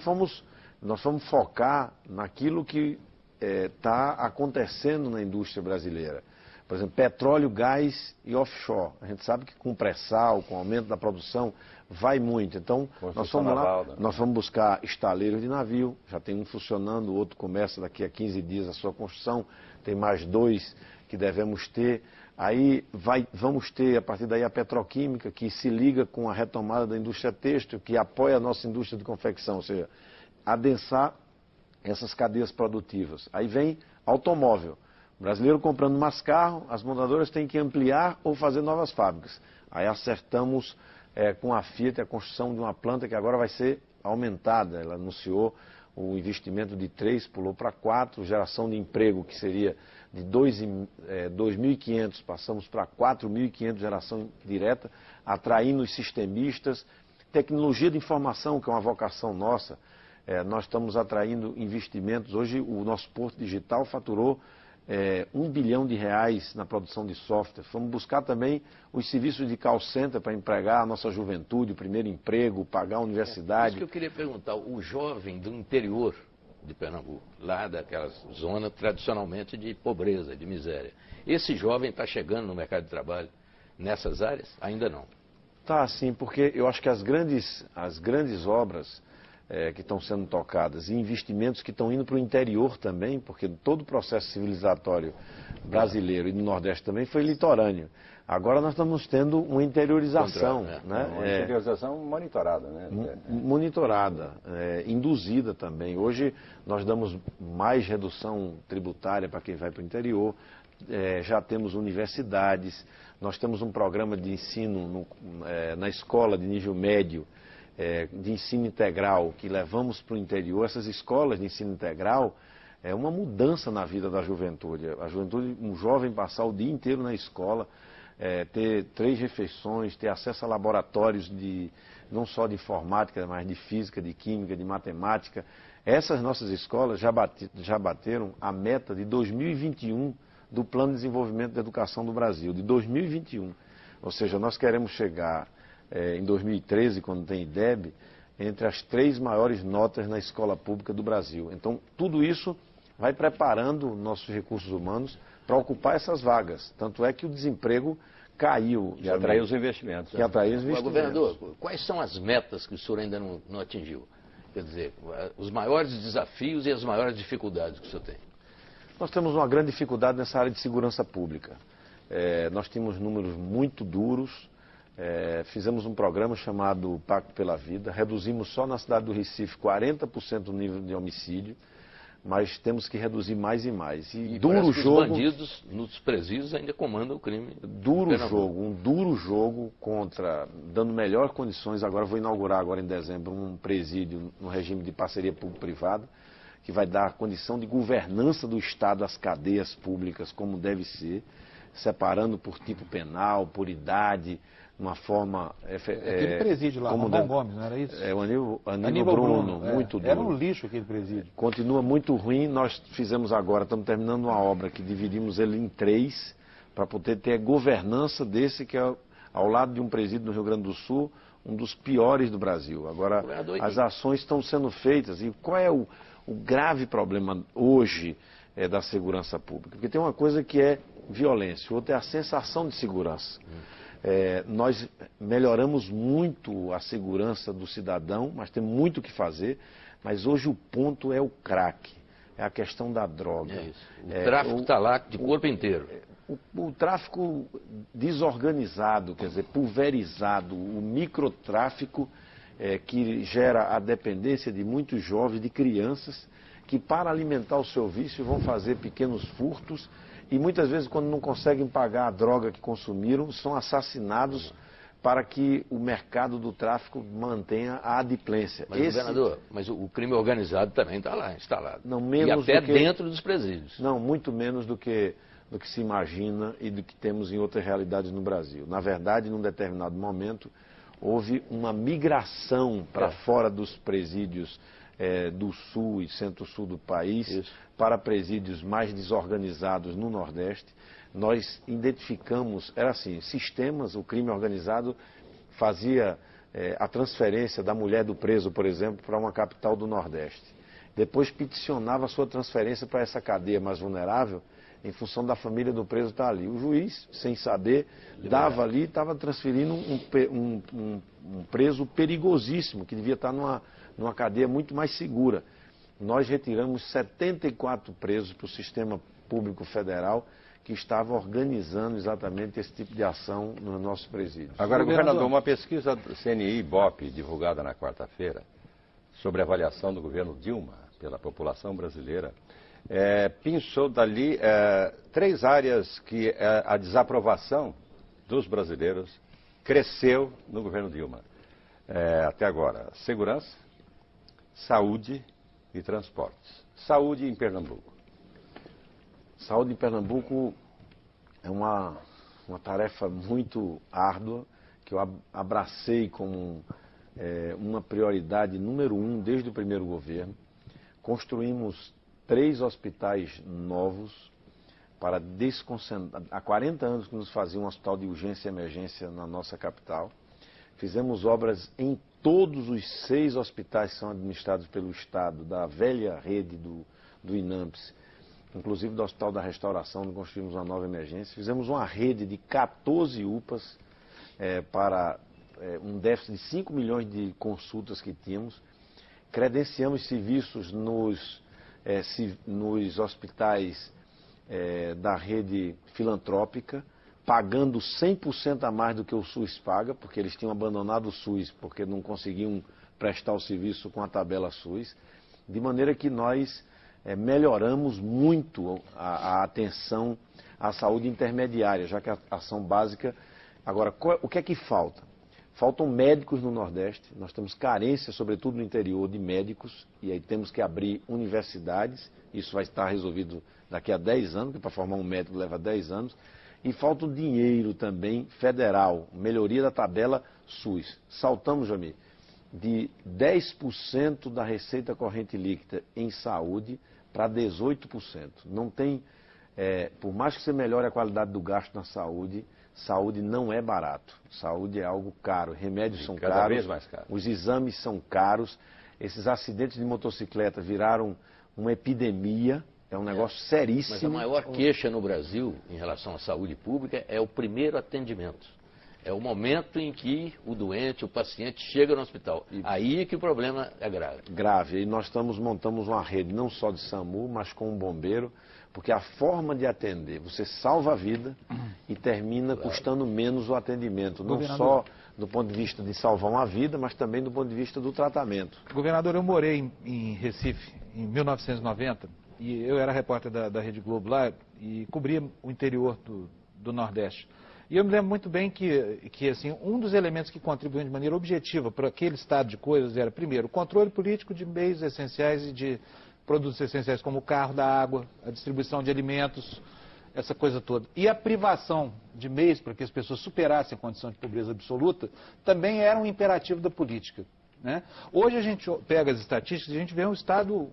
nós fomos focar naquilo que está acontecendo na indústria brasileira. Por exemplo, petróleo, gás e offshore. A gente sabe que com pré-sal, com o aumento da produção, vai muito. Então, nós fomos lá, nós vamos buscar estaleiros de navio, já tem um funcionando, o outro começa daqui a 15 dias a sua construção, tem mais 2 que devemos ter. Aí vamos ter, a partir daí, a petroquímica, que se liga com a retomada da indústria têxtil, que apoia a nossa indústria de confecção, ou seja, adensar essas cadeias produtivas. Aí vem automóvel. O brasileiro comprando mais carro, as montadoras têm que ampliar ou fazer novas fábricas. Aí acertamos com a Fiat a construção de uma planta que agora vai ser aumentada. Ela anunciou o investimento de 3, pulou para 4, geração de emprego que seria de 2.500, passamos para 4.500 geração direta, atraindo os sistemistas. Tecnologia de informação, que é uma vocação nossa, nós estamos atraindo investimentos. Hoje o nosso Porto Digital faturou R$ 1 bilhão na produção de software. Fomos buscar também os serviços de call center para empregar a nossa juventude, o primeiro emprego, pagar a universidade. Isso que eu queria perguntar, o jovem do interior de Pernambuco, lá daquela zona tradicionalmente de pobreza, de miséria, esse jovem está chegando no mercado de trabalho nessas áreas? Ainda não. Tá, sim, porque eu acho que as grandes obras que estão sendo tocadas e investimentos que estão indo para o interior também, porque todo o processo civilizatório brasileiro e do Nordeste também foi litorâneo. Agora nós estamos tendo uma interiorização. Uma interiorização monitorada, né? Monitorada, induzida também. Hoje nós damos mais redução tributária para quem vai para o interior, já temos universidades, nós temos um programa de ensino na escola de nível médio, de ensino integral, que levamos para o interior. Essas escolas de ensino integral é uma mudança na vida da juventude. A juventude, um jovem passar o dia inteiro na escola, ter 3 refeições, ter acesso a laboratórios não só de informática, mas de física, de química, de matemática. Essas nossas escolas já bateram a meta de 2021 do Plano de Desenvolvimento da Educação do Brasil, de 2021. Ou seja, nós queremos chegar em 2013, quando tem IDEB, entre as 3 maiores notas na escola pública do Brasil. Então, tudo isso vai preparando nossos recursos humanos para ocupar essas vagas. Tanto é que o desemprego caiu. E atrair os investimentos. E atrair os investimentos. Governador, quais são as metas que o senhor ainda não atingiu? Quer dizer, os maiores desafios e as maiores dificuldades que o senhor tem? Nós temos uma grande dificuldade nessa área de segurança pública. Nós tínhamos números muito duros. Fizemos um programa chamado Pacto pela Vida, reduzimos só na cidade do Recife 40% o nível de homicídio, mas temos que reduzir mais e mais. E duro jogo. Os bandidos nos presídios ainda comandam o crime. Um duro jogo dando melhores condições. Agora vou inaugurar agora em dezembro um presídio no regime de parceria público-privada, que vai dar condição de governança do Estado às cadeias públicas como deve ser, separando por tipo penal, por idade, uma forma... Aquele presídio lá, Romão Gomes, não era isso? O Aníbal Bruno, muito duro. Era um lixo aquele presídio. Continua muito ruim. Nós fizemos agora, estamos terminando uma obra que dividimos ele em 3, para poder ter a governança desse, que é ao lado de um presídio no Rio Grande do Sul, um dos piores do Brasil. Agora, as ações estão sendo feitas. E qual é o grave problema hoje da segurança pública? Porque tem uma coisa que é violência, outra é a sensação de segurança. Nós melhoramos muito a segurança do cidadão, mas tem muito o que fazer. Mas hoje o ponto é o crack, é a questão da droga. O tráfico está lá de corpo inteiro. O tráfico desorganizado, quer dizer, pulverizado, o microtráfico que gera a dependência de muitos jovens, de crianças, que para alimentar o seu vício vão fazer pequenos furtos. E muitas vezes, quando não conseguem pagar a droga que consumiram, são assassinados para que o mercado do tráfico mantenha a adimplência. Mas, governador, mas o crime organizado também está lá instalado. Não, menos e até dentro dos presídios. Não, muito menos do que se imagina e do que temos em outras realidades no Brasil. Na verdade, num determinado momento, houve uma migração para fora dos presídios do sul e centro-sul do país, para presídios mais desorganizados no Nordeste. Nós identificamos, era assim, sistemas, o crime organizado fazia a transferência da mulher do preso, por exemplo, para uma capital do Nordeste. Depois peticionava a sua transferência para essa cadeia mais vulnerável, em função da família do preso estar ali. O juiz, sem saber, dava ali e estava transferindo um preso perigosíssimo, que devia estar numa cadeia muito mais segura. Nós retiramos 74 presos para o sistema público federal, que estava organizando exatamente esse tipo de ação nos nossos presídios. Agora, governador, uma pesquisa do CNI-IBOP, divulgada na quarta-feira, sobre a avaliação do governo Dilma pela população brasileira, pinçou dali 3 áreas que a desaprovação dos brasileiros cresceu no governo Dilma. Até agora, segurança, saúde e transportes. Saúde em Pernambuco. Saúde em Pernambuco é uma tarefa muito árdua, que eu abracei como uma prioridade número 1 desde o primeiro governo. Construímos 3 hospitais novos, para desconcentrar. Há 40 anos que nos fazia um hospital de urgência e emergência na nossa capital. Fizemos obras em todos os 6 hospitais que são administrados pelo Estado, da velha rede do INAMPS, inclusive do Hospital da Restauração, onde construímos uma nova emergência. Fizemos uma rede de 14 UPAs para um déficit de 5 milhões de consultas que tínhamos. Credenciamos serviços nos hospitais da rede filantrópica, pagando 100% a mais do que o SUS paga, porque eles tinham abandonado o SUS, porque não conseguiam prestar o serviço com a tabela SUS, de maneira que nós melhoramos muito a atenção à saúde intermediária, já que a ação básica... Agora, o que é que falta? Faltam médicos no Nordeste, nós temos carência, sobretudo no interior, de médicos, e aí temos que abrir universidades, isso vai estar resolvido daqui a 10 anos, porque para formar um médico leva 10 anos, e falta o dinheiro também federal, melhoria da tabela SUS. Saltamos, Jamir, de 10% da receita corrente líquida em saúde para 18%. Não tem, por mais que você melhore a qualidade do gasto na saúde, saúde não é barato. Saúde é algo caro, remédios são cada caros, vez mais caro. Os exames são caros, esses acidentes de motocicleta viraram uma epidemia. É um negócio seríssimo. Mas a maior queixa no Brasil em relação à saúde pública é o primeiro atendimento. É o momento em que o doente, o paciente chega no hospital. Aí é que o problema é grave. Grave. E nós montamos uma rede não só de SAMU, mas com um bombeiro, porque a forma de atender, você salva a vida e termina custando menos o atendimento. Não só do ponto de vista de salvar uma vida, mas também do ponto de vista do tratamento. Governador, eu morei em Recife em 1990. E eu era repórter da Rede Globo lá e cobria o interior do Nordeste. E eu me lembro muito bem que assim, um dos elementos que contribuíam de maneira objetiva para aquele estado de coisas era, primeiro, o controle político de meios essenciais e de produtos essenciais como o carro, da água, a distribuição de alimentos, essa coisa toda. E a privação de meios para que as pessoas superassem a condição de pobreza absoluta também era um imperativo da política. Né? Hoje a gente pega as estatísticas e a gente vê um estado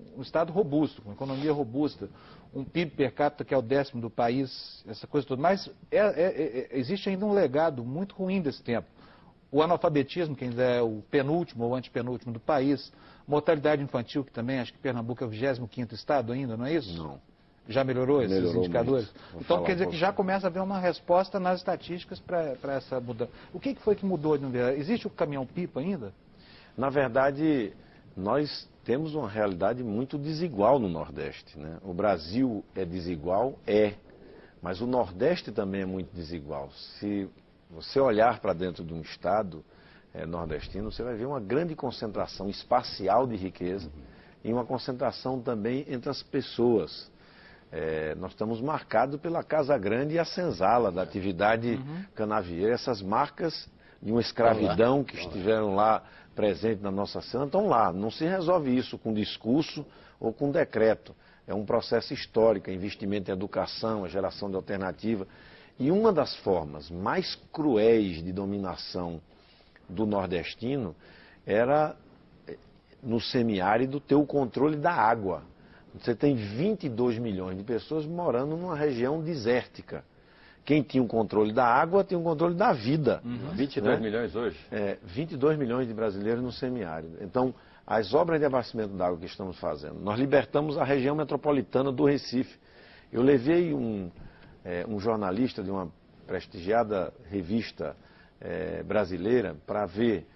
robusto, uma economia robusta, um PIB per capita que é o 10º do país, essa coisa toda. Mas existe ainda um legado muito ruim desse tempo. O analfabetismo, que ainda é o penúltimo ou antepenúltimo do país, mortalidade infantil, que também acho que Pernambuco é o 25º estado ainda, não é isso? Não. Já melhorou esses indicadores? Então quer dizer que já pouco. começa a haver uma resposta nas estatísticas para essa mudança. O que foi que mudou? Existe o caminhão-pipa ainda? Na verdade, nós temos uma realidade muito desigual no Nordeste, né? O Brasil é desigual? Mas o Nordeste também é muito desigual. Se você olhar para dentro de um estado nordestino, você vai ver uma grande concentração espacial de riqueza e uma concentração também entre as pessoas. Nós estamos marcados pela Casa Grande e a senzala da atividade canavieira, essas marcas de uma escravidão que estiveram lá presentes na nossa cena, estão lá. Não se resolve isso com discurso ou com decreto. É um processo histórico, investimento em educação, a geração de alternativa. E uma das formas mais cruéis de dominação do nordestino era, no semiárido, ter o controle da água. Você tem 22 milhões de pessoas morando numa região desértica. Quem tinha o controle da água tinha o controle da vida. 22 milhões hoje? 22 milhões de brasileiros no semiárido. Então, as obras de abastecimento d'água que estamos fazendo, nós libertamos a região metropolitana do Recife. Eu levei um jornalista de uma prestigiada revista brasileira para ver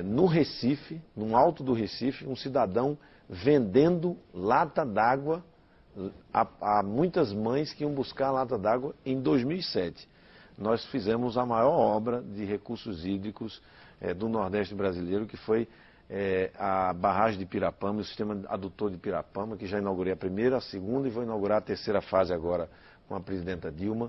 no Recife, no alto do Recife, um cidadão vendendo lata d'água a muitas mães que iam buscar a lata d'água em 2007. Nós fizemos a maior obra de recursos hídricos do Nordeste brasileiro, que foi a barragem de Pirapama, o sistema adutor de Pirapama, que já inaugurei a primeira, a segunda e vou inaugurar a terceira fase agora com a presidenta Dilma,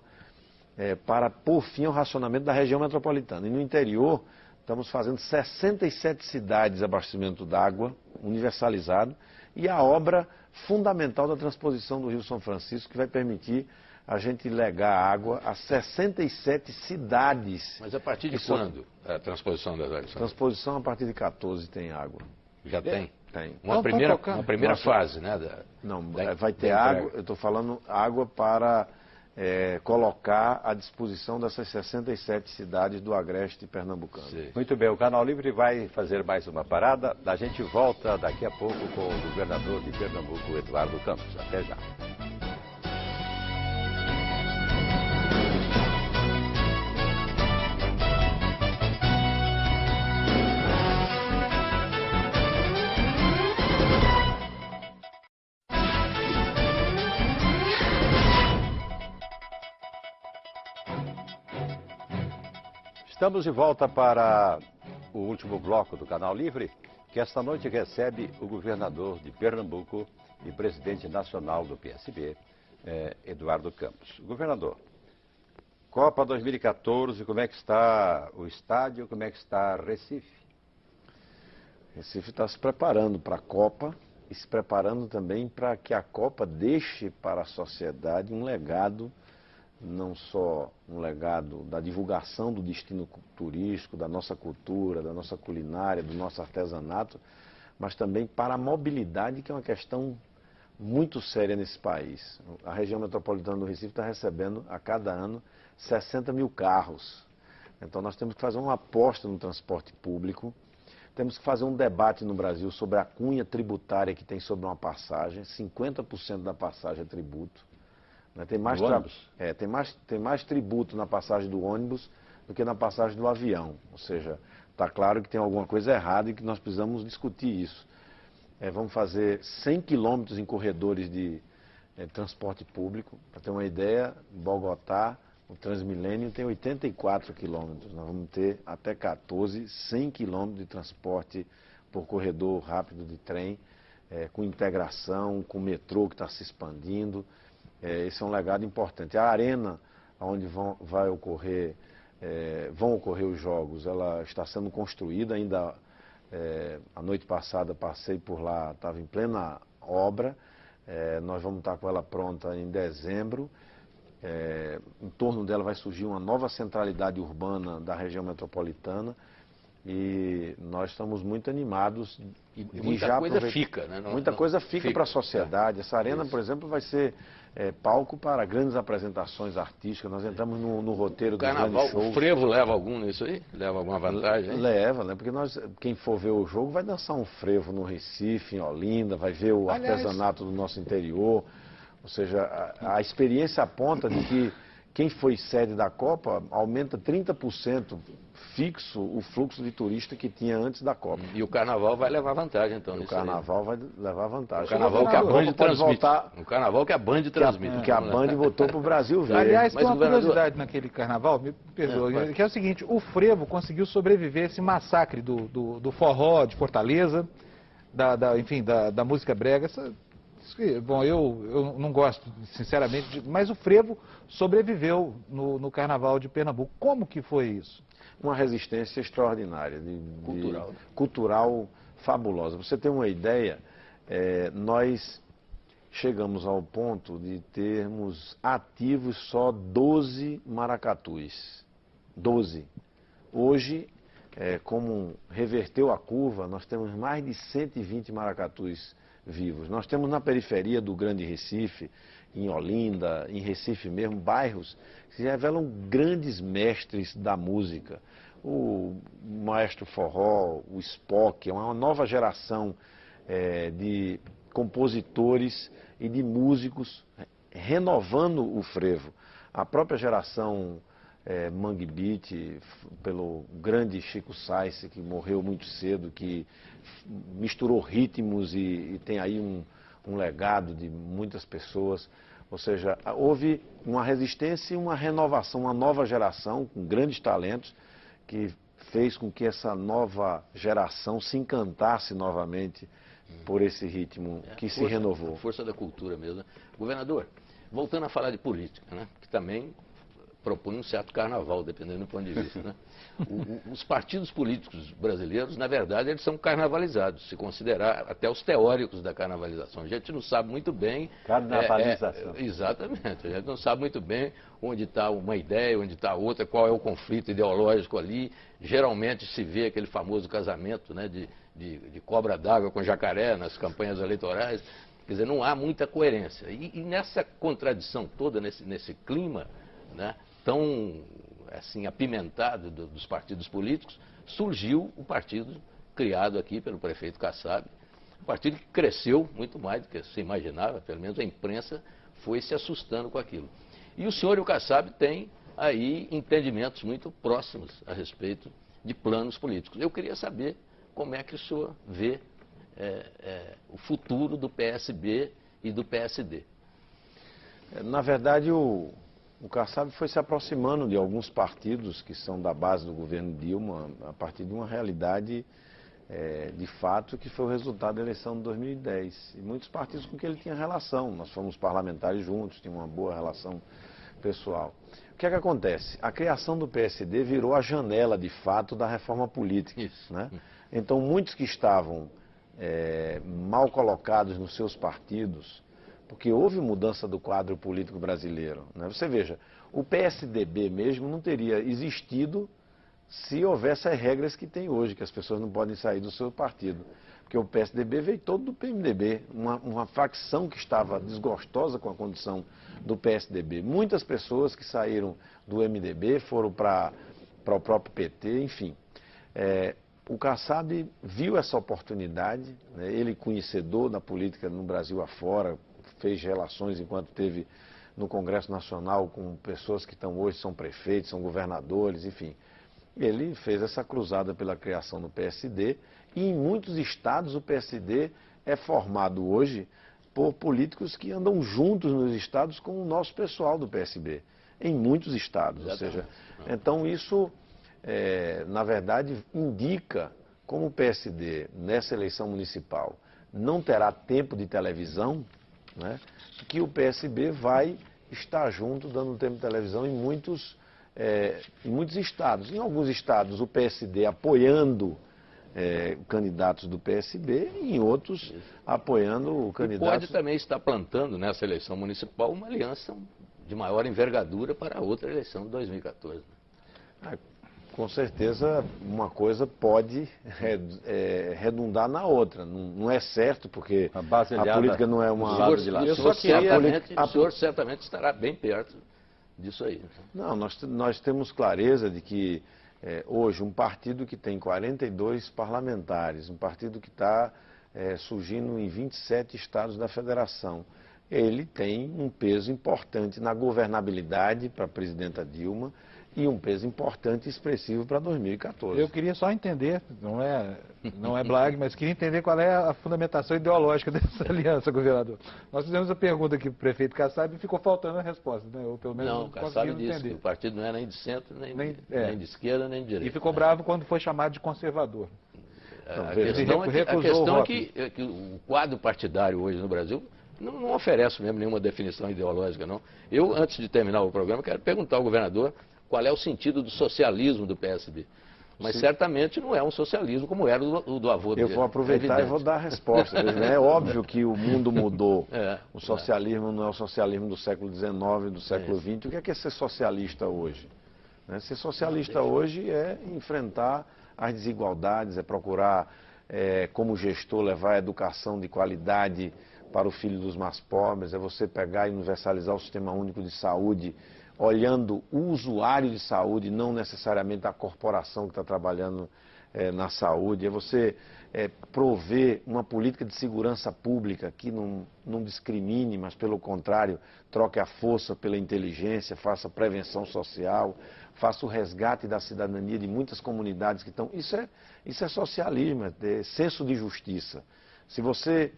para pôr fim ao racionamento da região metropolitana. E no interior, estamos fazendo 67 cidades de abastecimento d'água universalizado e a obra fundamental da transposição do Rio São Francisco, que vai permitir a gente legar água a 67 cidades. Mas a partir de quando a transposição das águas? Transposição a partir de 14 tem água. Já tem? Tem. Uma primeira fase, né? Não, vai ter água, eu estou falando água para colocar à disposição dessas 67 cidades do agreste pernambucano. Sim. Muito bem, o Canal Livre vai fazer mais uma parada. A gente volta daqui a pouco com o governador de Pernambuco, Eduardo Campos. Até já. Estamos de volta para o último bloco do Canal Livre, que esta noite recebe o governador de Pernambuco e presidente nacional do PSB, Eduardo Campos. Governador, Copa 2014, como é que está o estádio, como é que está Recife? Recife está se preparando para a Copa e se preparando também para que a Copa deixe para a sociedade um legado, não só um legado da divulgação do destino turístico, da nossa cultura, da nossa culinária, do nosso artesanato, mas também para a mobilidade, que é uma questão muito séria nesse país. A região metropolitana do Recife está recebendo a cada ano 60 mil carros. Então nós temos que fazer uma aposta no transporte público, temos que fazer um debate no Brasil sobre a cunha tributária que tem sobre uma passagem. 50% da passagem é tributo. Tem mais tributo na passagem do ônibus do que na passagem do avião. Ou seja, está claro que tem alguma coisa errada e que nós precisamos discutir isso. Vamos fazer 100 quilômetros em corredores de transporte público. Para ter uma ideia, Bogotá, o Transmilênio tem 84 quilômetros. Nós vamos ter até 100 quilômetros de transporte por corredor rápido de trem, com integração, com o metrô que está se expandindo. Esse é um legado importante. A arena onde vão ocorrer os jogos, ela está sendo construída ainda. A noite passada passei por lá, estava em plena obra. Nós vamos estar com ela pronta em dezembro. Em torno dela vai surgir uma nova centralidade urbana da região metropolitana. E nós estamos muito animados. E muita coisa fica, né? Muita coisa fica para a sociedade. Essa arena, por exemplo, vai ser palco para grandes apresentações artísticas. Nós entramos no roteiro do grandes shows. O frevo leva algum nisso aí? Leva alguma vantagem? Leva, né? Porque quem for ver o jogo vai dançar um frevo no Recife, em Olinda, vai ver o artesanato do nosso interior. Ou seja, a experiência aponta de que quem foi sede da Copa aumenta 30% fixo o fluxo de turista que tinha antes da Copa. E o Carnaval vai levar vantagem, então, nisso aí. O Carnaval vai levar vantagem. O Carnaval que a Band transmite. O Carnaval que a Band transmite. Que a Band botou para o Brasil ver. Aliás, tem uma curiosidade naquele Carnaval, me perdoe, que é o seguinte: o frevo conseguiu sobreviver a esse massacre do forró de Fortaleza, da música brega. Bom, eu não gosto, sinceramente, mas o frevo sobreviveu no Carnaval de Pernambuco. Como que foi isso? Uma resistência extraordinária, cultural fabulosa. Pra você ter uma ideia, nós chegamos ao ponto de termos ativos só 12 maracatus. 12. Hoje, como reverteu a curva, nós temos mais de 120 maracatus vivos. Nós temos na periferia do Grande Recife, em Olinda, em Recife mesmo, bairros que se revelam grandes mestres da música. O maestro forró, o Spock, é uma nova geração de compositores e de músicos renovando o frevo. A própria geração Mangue Beat, pelo grande Chico Sainz, que morreu muito cedo, que misturou ritmos e tem aí um legado de muitas pessoas. Ou seja, houve uma resistência e uma renovação, uma nova geração com grandes talentos que fez com que essa nova geração se encantasse novamente por esse ritmo que se renovou. A força da cultura mesmo. Governador, voltando a falar de política, né, que também propõe um certo carnaval, dependendo do ponto de vista, né? Os partidos políticos brasileiros, na verdade, eles são carnavalizados, se considerar até os teóricos da carnavalização. A gente não sabe muito bem... Carnavalização. Exatamente. A gente não sabe muito bem onde está uma ideia, onde está outra, qual é o conflito ideológico ali. Geralmente se vê aquele famoso casamento, né, de cobra d'água com jacaré nas campanhas eleitorais. Quer dizer, não há muita coerência. E nessa contradição toda, nesse clima, né, tão assim, apimentado dos partidos políticos, surgiu o partido criado aqui pelo prefeito Kassab, um partido que cresceu muito mais do que se imaginava, pelo menos a imprensa foi se assustando com aquilo. E o senhor e o Kassab têm aí entendimentos muito próximos a respeito de planos políticos. Eu queria saber como é que o senhor vê o futuro do PSB e do PSD. Na verdade, o Kassab foi se aproximando de alguns partidos que são da base do governo Dilma, a partir de uma realidade, de fato, que foi o resultado da eleição de 2010. E muitos partidos com que ele tinha relação. Nós fomos parlamentares juntos, tínhamos uma boa relação pessoal. O que é que acontece? A criação do PSD virou a janela, de fato, da reforma política. Isso. Né? Então, muitos que estavam mal colocados nos seus partidos, porque houve mudança do quadro político brasileiro. Né? Você veja, o PSDB mesmo não teria existido se houvesse as regras que tem hoje, que as pessoas não podem sair do seu partido. Porque o PSDB veio todo do PMDB, uma facção que estava desgostosa com a condição do PSDB. Muitas pessoas que saíram do MDB foram para o próprio PT, enfim. O Kassab viu essa oportunidade, né? Ele conhecedor da política no Brasil afora, fez relações enquanto esteve no Congresso Nacional com pessoas que hoje são prefeitos, são governadores, enfim. Ele fez essa cruzada pela criação do PSD e em muitos estados o PSD é formado hoje por políticos que andam juntos nos estados com o nosso pessoal do PSB, em muitos estados. Ou seja, então isso, na verdade, indica como o PSD, nessa eleição municipal, não terá tempo de televisão, né, que o PSB vai estar junto, dando tempo de televisão em muitos estados. Em alguns estados, o PSD apoiando candidatos do PSB, e em outros apoiando o candidato. E pode também estar plantando nessa eleição municipal uma aliança de maior envergadura para a outra eleição de 2014. Com certeza, uma coisa pode redundar na outra. Não é certo, porque a política não é uma... O senhor certamente estará bem perto disso aí. Não, nós temos clareza de que hoje um partido que tem 42 parlamentares, um partido que está surgindo em 27 estados da federação, ele tem um peso importante na governabilidade para a presidenta Dilma e um peso importante e expressivo para 2014. Eu queria só entender, não é blague, mas queria entender qual é a fundamentação ideológica dessa aliança, governador. Nós fizemos a pergunta aqui para o prefeito Kassab e ficou faltando a resposta, né? Ou pelo menos não Kassab disse que o partido não é nem de centro, nem de esquerda, nem de direita. E ficou bravo quando foi chamado de conservador. A questão é que o quadro partidário hoje no Brasil não oferece mesmo nenhuma definição ideológica, não. Eu, antes de terminar o programa, quero perguntar ao governador qual é o sentido do socialismo do PSB. Mas certamente não é um socialismo como era o do avô dele. Eu vou aproveitar e vou dar a resposta. É óbvio que o mundo mudou. O socialismo não é o socialismo do século XIX, do século XX. O que é ser socialista hoje? Ser socialista hoje é enfrentar as desigualdades, é procurar, como gestor, levar a educação de qualidade para o filho dos mais pobres, é você pegar e universalizar o sistema único de saúde, olhando o usuário de saúde, não necessariamente a corporação que está trabalhando na saúde, é você prover uma política de segurança pública que não discrimine, mas pelo contrário, troque a força pela inteligência, faça prevenção social, faça o resgate da cidadania de muitas comunidades que estão... Isso é socialismo, é senso de justiça. Se você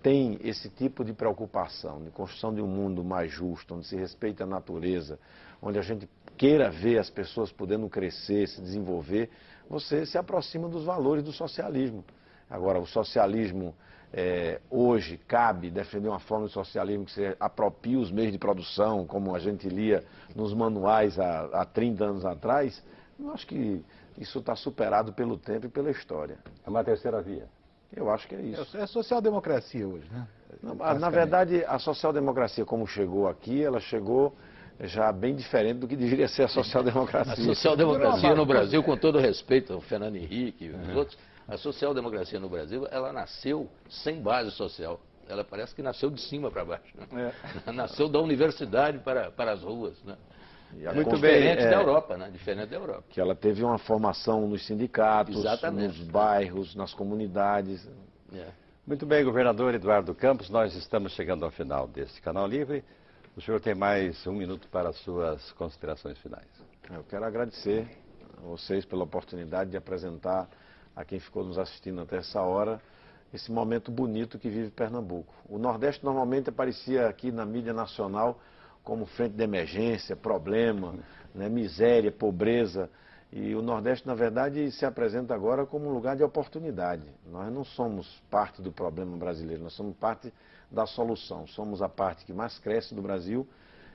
tem esse tipo de preocupação de construção de um mundo mais justo, onde se respeita a natureza, onde a gente queira ver as pessoas podendo crescer, se desenvolver, você se aproxima dos valores do socialismo. Agora, o socialismo, hoje, cabe defender uma forma de socialismo que se apropie os meios de produção, como a gente lia nos manuais há 30 anos atrás. Eu acho que isso está superado pelo tempo e pela história. É uma terceira via. Eu acho que é isso. É social-democracia hoje, né? Na verdade, a social-democracia, como chegou aqui, ela chegou já bem diferente do que deveria ser a social-democracia. A social-democracia no Brasil, com todo respeito ao Fernando Henrique e os outros, a social-democracia no Brasil, ela nasceu sem base social. Ela parece que nasceu de cima para baixo. Né? Nasceu da universidade para as ruas. Né? Muito bem. Diferente da Europa, né? Diferente da Europa. Que ela teve uma formação nos sindicatos, Exatamente, nos bairros, nas comunidades. Muito bem, governador Eduardo Campos, nós estamos chegando ao final deste Canal Livre. O senhor tem mais 1 minuto para as suas considerações finais. Eu quero agradecer a vocês pela oportunidade de apresentar a quem ficou nos assistindo até essa hora esse momento bonito que vive Pernambuco. O Nordeste normalmente aparecia aqui na mídia nacional como frente de emergência, problema, né, miséria, pobreza. E o Nordeste, na verdade, se apresenta agora como um lugar de oportunidade. Nós não somos parte do problema brasileiro, nós somos parte da solução. Somos a parte que mais cresce do Brasil,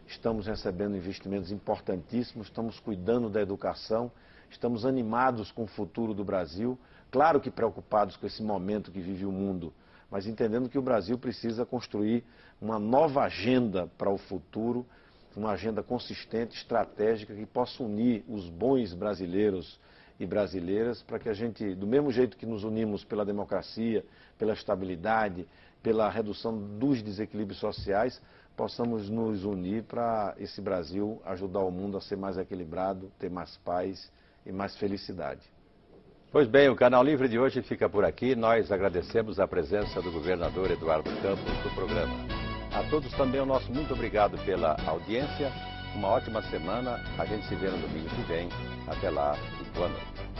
estamos recebendo investimentos importantíssimos, estamos cuidando da educação, estamos animados com o futuro do Brasil, claro que preocupados com esse momento que vive o mundo, mas entendendo que o Brasil precisa construir uma nova agenda para o futuro, uma agenda consistente, estratégica, que possa unir os bons brasileiros e brasileiras para que a gente, do mesmo jeito que nos unimos pela democracia, pela estabilidade, pela redução dos desequilíbrios sociais, possamos nos unir para esse Brasil ajudar o mundo a ser mais equilibrado, ter mais paz e mais felicidade. Pois bem, o Canal Livre de hoje fica por aqui. Nós agradecemos a presença do governador Eduardo Campos no programa. A todos também o nosso muito obrigado pela audiência. Uma ótima semana. A gente se vê no domingo que vem. Até lá e boa noite.